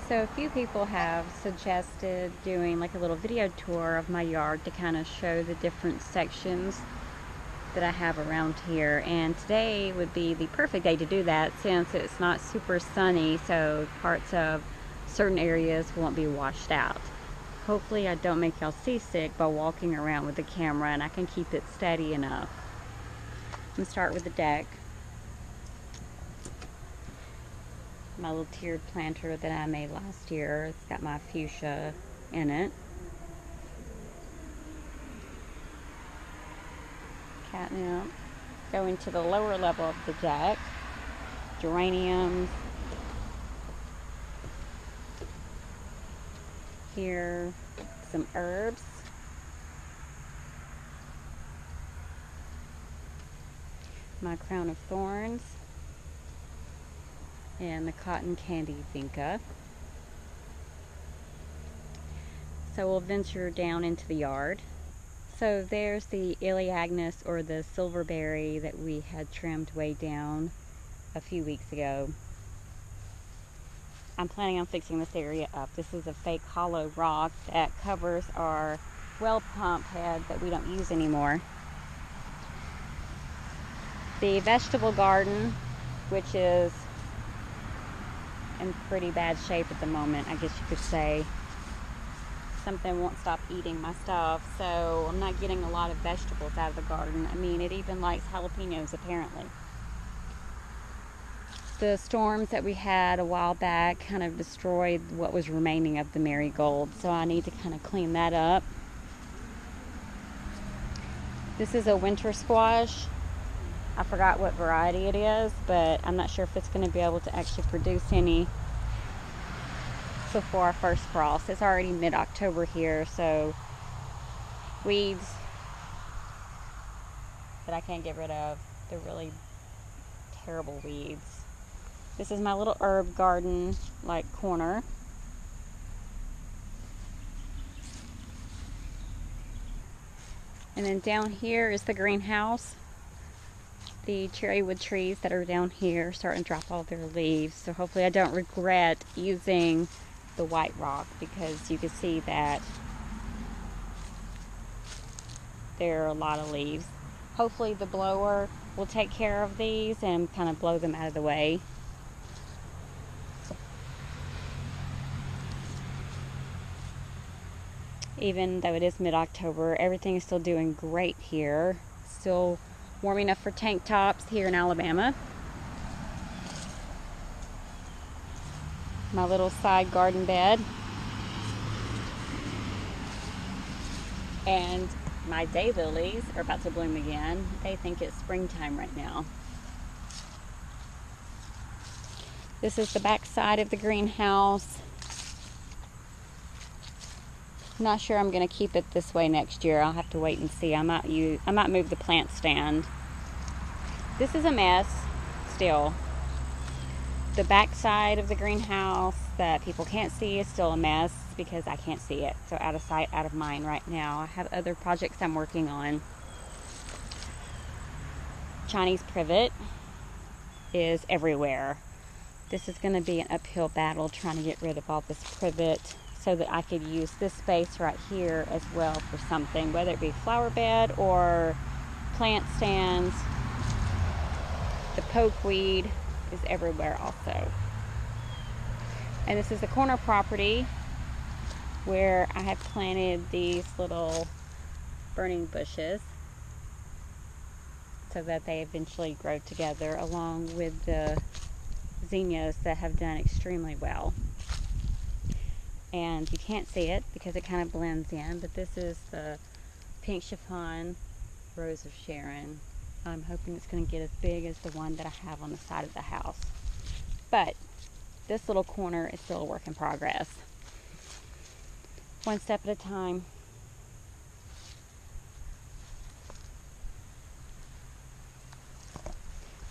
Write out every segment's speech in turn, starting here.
So a few people have suggested doing like a little video tour of my yard to kind of show the different sections that I have around here, and today would be the perfect day to do that since it's not super sunny, so parts of certain areas won't be washed out. Hopefully I don't make y'all seasick by walking around with the camera, and I can keep it steady enough. I'm gonna start with the deck. My little tiered planter that I made last year. It's got my fuchsia in it. Catnip. Going to the lower level of the deck. Geraniums. Here, some herbs. My crown of thorns. And the cotton candy vinca. So we'll venture down into the yard. So there's the Elaeagnus, or the silverberry, that we had trimmed way down a few weeks ago. I'm planning on fixing this area up. This is a fake hollow rock that covers our well pump head that we don't use anymore. The vegetable garden, which is in pretty bad shape at the moment, I guess you could say. Something won't stop eating my stuff, so I'm not getting a lot of vegetables out of the garden. I mean, it even likes jalapenos apparently. The storms that we had a while back kind of destroyed what was remaining of the marigold, so I need to kind of clean that up. This is a winter squash. I forgot what variety it is, but I'm not sure if it's going to be able to actually produce any before our first frost. It's already mid-October here, so weeds that I can't get rid of. They're really terrible weeds. This is my little herb garden, like corner. And then down here is the greenhouse. The cherrywood trees that are down here starting to drop all their leaves, so hopefully I don't regret using the white rock, because you can see that there are a lot of leaves. Hopefully the blower will take care of these and kind of blow them out of the way. Even though it is mid-October, everything is still doing great here. Still warm enough for tank tops here in Alabama. My little side garden bed. And my daylilies are about to bloom again. They think it's springtime right now. This is the back side of the greenhouse. Not sure I'm going to keep it this way next year. I'll have to wait and see. I might move the plant stand. This is a mess still. The back side of the greenhouse that people can't see is still a mess because I can't see it. So out of sight, out of mind right now. I have other projects I'm working on. Chinese privet is everywhere. This is going to be an uphill battle trying to get rid of all this privet, so that I could use this space right here as well for something, whether it be flower bed or plant stands. The pokeweed is everywhere also. And this is the corner property where I have planted these little burning bushes so that they eventually grow together, along with the zinnias that have done extremely well. And you can't see it because it kind of blends in, but this is the pink chiffon rose of Sharon. I'm hoping it's going to get as big as the one that I have on the side of the house. But this little corner is still a work in progress. One step at a time.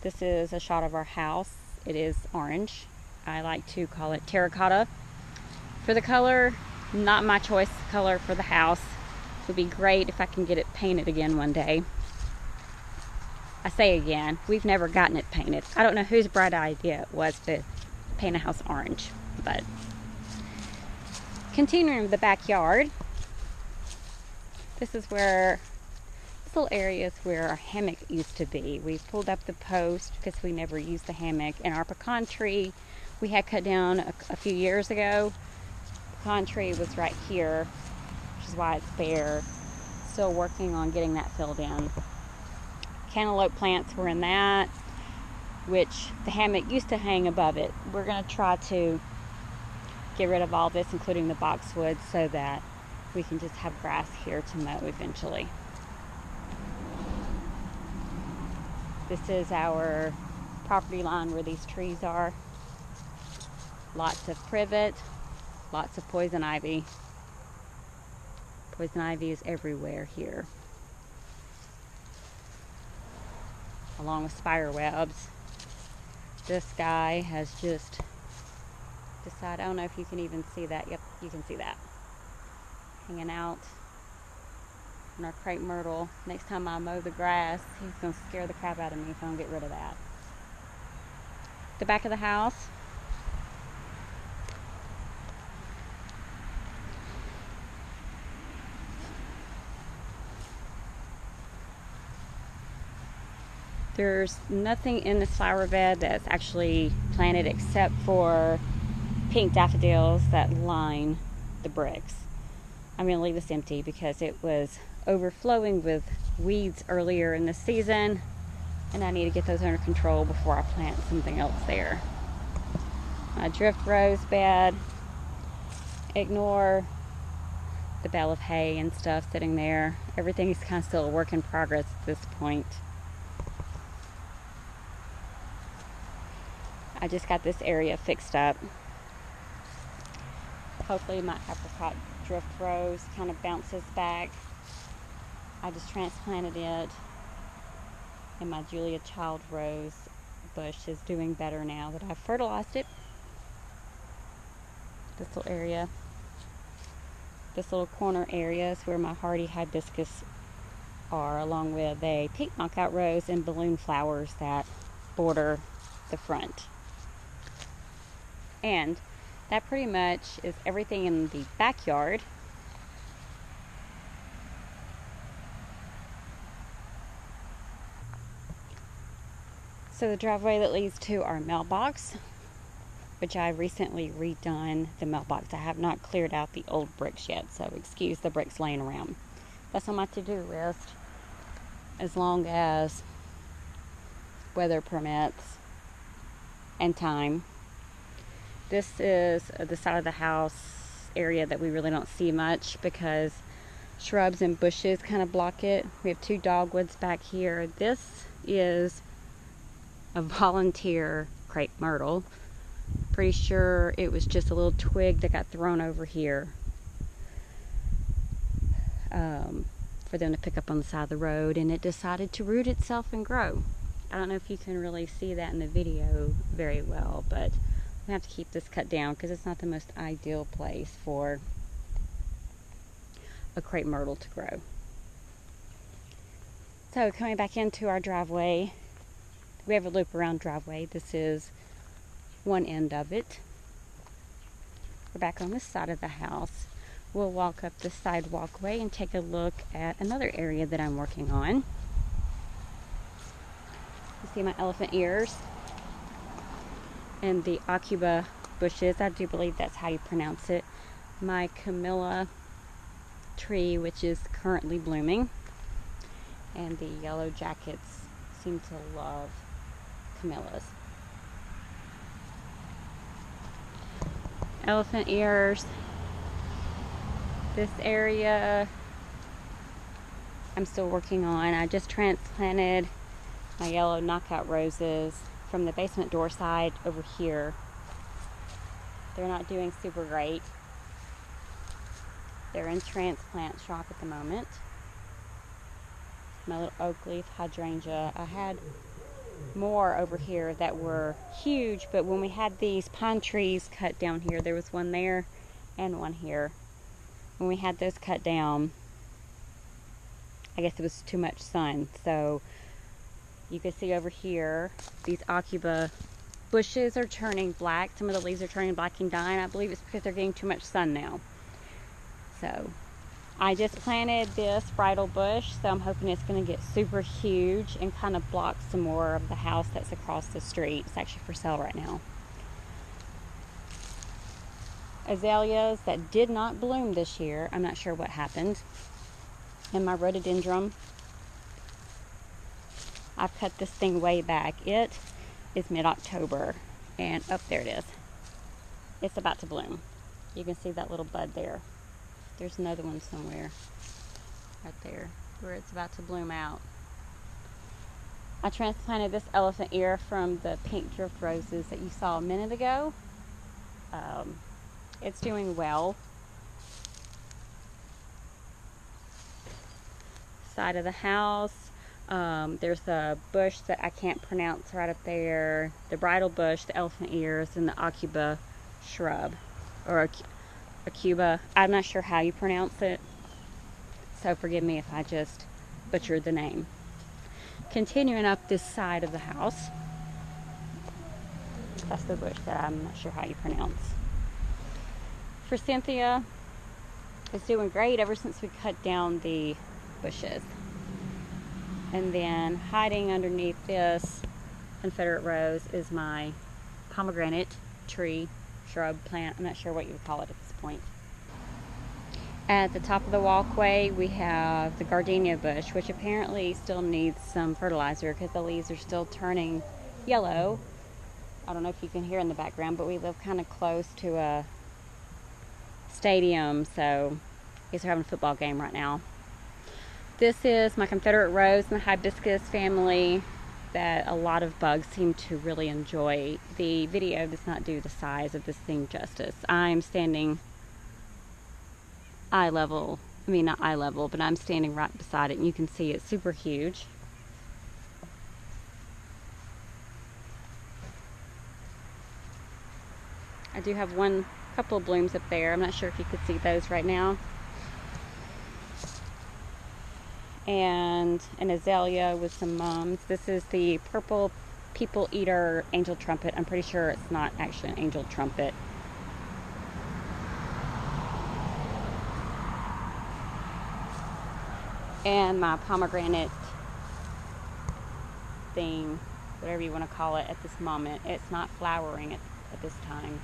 This is a shot of our house. It is orange. I like to call it terracotta. For the color, not my choice color for the house. It would be great if I can get it painted again one day. I say again, we've never gotten it painted. I don't know whose bright idea it was to paint a house orange, but continuing with the backyard, this little area is where our hammock used to be. We pulled up the post because we never used the hammock, and our pecan tree we had cut down a few years ago. The pecan tree was right here, which is why it's bare. Still working on getting that filled in. Cantaloupe plants were in that, which the hammock used to hang above it. We're going to try to get rid of all this, including the boxwood, so that we can just have grass here to mow eventually. This is our property line where these trees are. Lots of privet, lots of poison ivy. Poison ivy is everywhere here, along with spider webs. This guy has just decided, I don't know if you can even see that. Yep, you can see that. Hanging out in our crepe myrtle. Next time I mow the grass, he's going to scare the crap out of me if I don't get rid of that. The back of the house. There's nothing in this flower bed that's actually planted except for pink daffodils that line the bricks. I'm going to leave this empty because it was overflowing with weeds earlier in the season, and I need to get those under control before I plant something else there. My drift rose bed. Ignore the bale of hay and stuff sitting there. Everything is kind of still a work in progress at this point. I just got this area fixed up. Hopefully my apricot drift rose kind of bounces back. I just transplanted it, and my Julia Child rose bush is doing better now that I've fertilized it. This little area, this little corner area is where my hardy hibiscus are, along with a pink knockout rose and balloon flowers that border the front. And that pretty much is everything in the backyard. So the driveway that leads to our mailbox, which I recently redone the mailbox. I have not cleared out the old bricks yet, so excuse the bricks laying around. That's on my to-do list, as long as weather permits and time. This is the side of the house area that we really don't see much because shrubs and bushes kind of block it. We have 2 dogwoods back here. This is a volunteer crepe myrtle. Pretty sure it was just a little twig that got thrown over here for them to pick up on the side of the road, and it decided to root itself and grow. I don't know if you can really see that in the video very well, but I have to keep this cut down because it's not the most ideal place for a crepe myrtle to grow. So coming back into our driveway, we have a loop around driveway. This is one end of it. We're back on this side of the house. We'll walk up the side walkway and take a look at another area that I'm working on. You see my elephant ears and the aucuba bushes. I do believe that's how you pronounce it. My camellia tree, which is currently blooming, and the yellow jackets seem to love camellias. Elephant ears. This area I'm still working on. I just transplanted my yellow knockout roses from the basement door side over here. They're not doing super great. They're in transplant shock at the moment. My little oak leaf hydrangea. I had more over here that were huge, but when we had these pine trees cut down here, there was one there and one here. When we had those cut down, I guess it was too much sun. So you can see over here, these aucuba bushes are turning black. Some of the leaves are turning black and dying. I believe it's because they're getting too much sun now. So I just planted this bridal bush, so I'm hoping it's going to get super huge and kind of block some more of the house that's across the street. It's actually for sale right now. Azaleas that did not bloom this year. I'm not sure what happened. And my rhododendron, I've cut this thing way back. It is mid-October, and there it is. It's about to bloom. You can see that little bud there. There's another one somewhere right there where it's about to bloom out. I transplanted this elephant ear from the pink drift roses that you saw a minute ago. It's doing well. Side of the house, there's a bush that I can't pronounce right up there. The bridal bush, the elephant ears, and the aucuba shrub, or aucuba. I'm not sure how you pronounce it, so forgive me if I just butchered the name. Continuing up this side of the house, that's the bush that I'm not sure how you pronounce. For Cynthia, it's doing great ever since we cut down the bushes. And then hiding underneath this Confederate rose is my pomegranate tree, shrub, plant. I'm not sure what you would call it at this point. At the top of the walkway, we have the gardenia bush, which apparently still needs some fertilizer because the leaves are still turning yellow. I don't know if you can hear in the background, but we live kind of close to a stadium, so I guess they're having a football game right now. This is my Confederate rose and the hibiscus family that a lot of bugs seem to really enjoy. The video does not do the size of this thing justice. I'm standing eye level, I mean not eye level, but I'm standing right beside it and you can see it's super huge. I do have couple of blooms up there. I'm not sure if you could see those right now. And an azalea with some mums. This is the purple people eater angel trumpet. I'm pretty sure it's not actually an angel trumpet. And my pomegranate thing, whatever you want to call it at this moment. It's not flowering at this time.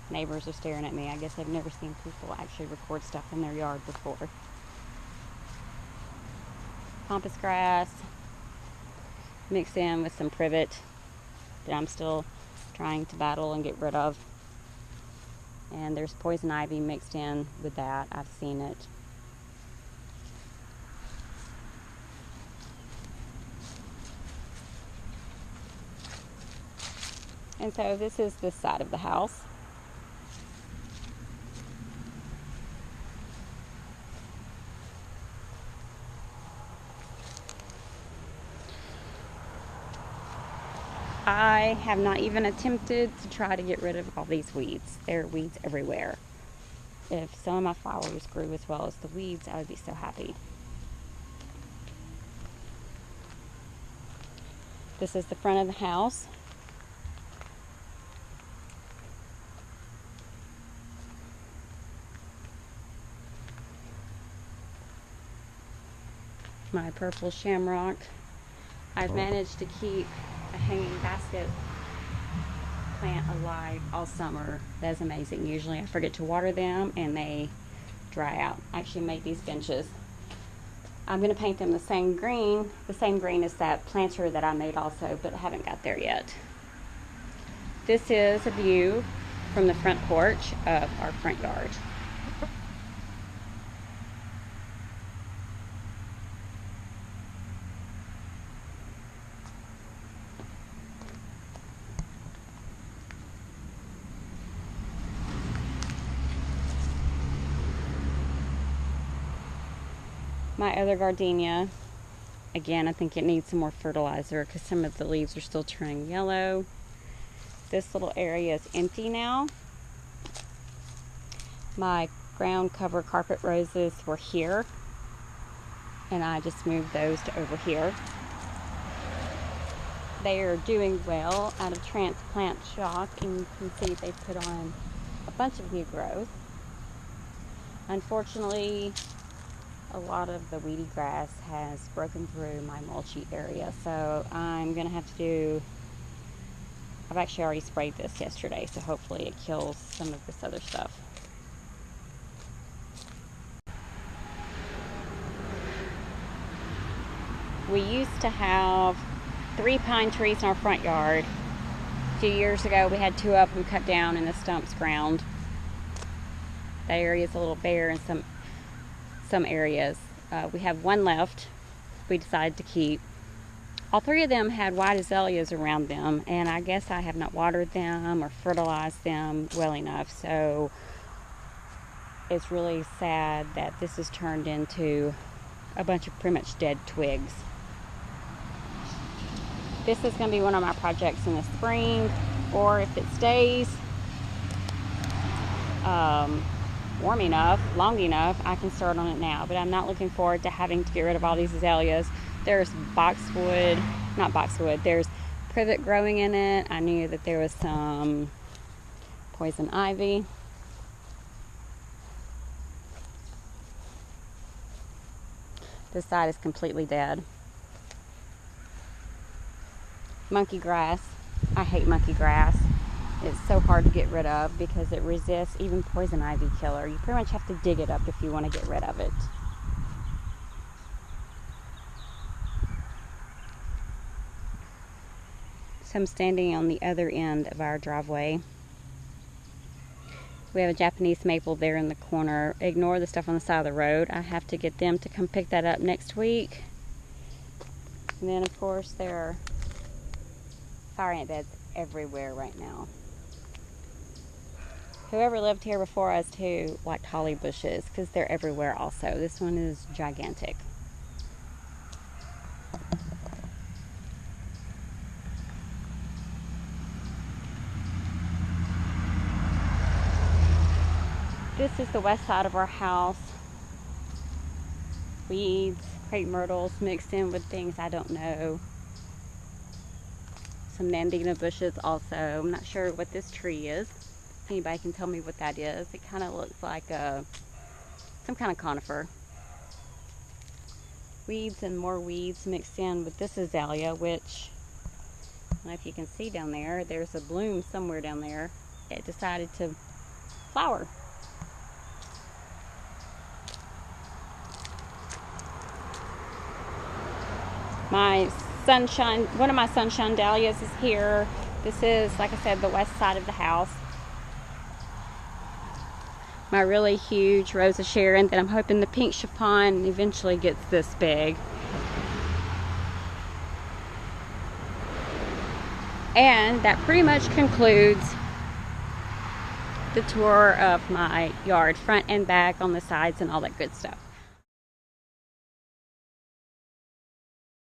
Neighbors are staring at me. I guess I've never seen people actually record stuff in their yard before. Pampas grass mixed in with some privet that I'm still trying to battle and get rid of. And there's poison ivy mixed in with that. I've seen it. And so this is this side of the house. I have not even attempted to try to get rid of all these weeds. There are weeds everywhere. If some of my flowers grew as well as the weeds, I would be so happy. This is the front of the house. My purple shamrock. I've managed to keep a hanging basket plant alive all summer. That's amazing. Usually I forget to water them and they dry out. I actually made these benches. I'm going to paint them the same green as that planter that I made also, but I haven't got there yet. This is a view from the front porch of our front yard. My other gardenia, again, I think it needs some more fertilizer because some of the leaves are still turning yellow. This little area is empty now. My ground cover carpet roses were here, and I just moved those to over here. they are doing well out of transplant shock, and you can see they put on a bunch of new growth. Unfortunately, a lot of the weedy grass has broken through my mulchy area, so I'm gonna have to do, I've actually already sprayed this yesterday, so hopefully it kills some of this other stuff. We used to have 3 pine trees in our front yard. A few years ago we had 2 of them cut down and the stumps ground. That area is a little bare in some areas. We have 1 left we decided to keep. All 3 of them had white azaleas around them, and I guess I have not watered them or fertilized them well enough, so it's really sad that this has turned into a bunch of pretty much dead twigs. This is going to be one of my projects in the spring, or if it stays warm enough, long enough, I can start on it now. But I'm not looking forward to having to get rid of all these azaleas. There's there's privet growing in it. I knew that there was some poison ivy. This side is completely dead. Monkey grass. I hate monkey grass. It's so hard to get rid of because it resists even poison ivy killer. You pretty much have to dig it up if you want to get rid of it. So I'm standing on the other end of our driveway. We have a Japanese maple there in the corner. Ignore the stuff on the side of the road. I have to get them to come pick that up next week. And then of course there are fire ant beds everywhere right now. Whoever lived here before us too liked holly bushes because they're everywhere also. This one is gigantic. This is the west side of our house. Weeds, crepe myrtles mixed in with things I don't know. Some nandina bushes also. I'm not sure what this tree is. If anybody can tell me what that is. It kind of looks like some kind of conifer. Weeds and more weeds mixed in with this azalea, which, I don't know if you can see down there, there's a bloom somewhere down there. It decided to flower. One of my sunshine dahlias is here. This is, like I said, the west side of the house. My really huge Rose of Sharon that I'm hoping the pink chiffon eventually gets this big. And that pretty much concludes the tour of my yard, front and back, on the sides, and all that good stuff.